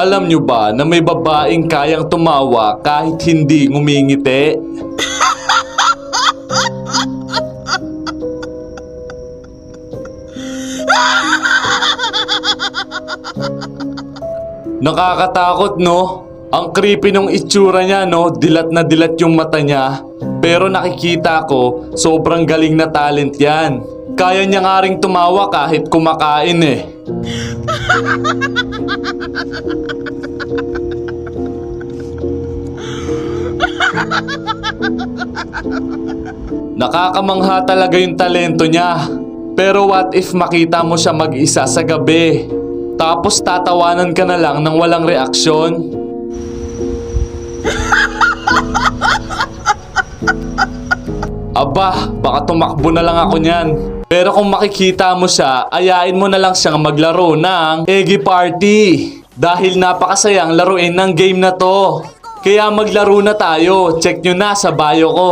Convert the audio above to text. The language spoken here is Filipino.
Alam nyo ba na may babaeng kayang tumawa kahit hindi ngumingiti? Nakakatakot, no? Ang creepy nung itsura niya, no? Dilat na dilat yung mata niya. Pero nakikita ko, sobrang galing na talent yan. Kaya niya nga ring tumawa kahit kumakain eh. Nakakamangha talaga yung talento niya. Pero what if makita mo siya mag-isa sa gabi? Tapos tatawanan ka na lang nang walang reaksyon? Aba, baka tumakbo na lang ako niyan. Pero kung makikita mo siya, ayain mo na lang siyang maglaro ng Eggy Party. Dahil napakasayang laruin ng game na to. Kaya maglaro na tayo. Check nyo na sa bio ko.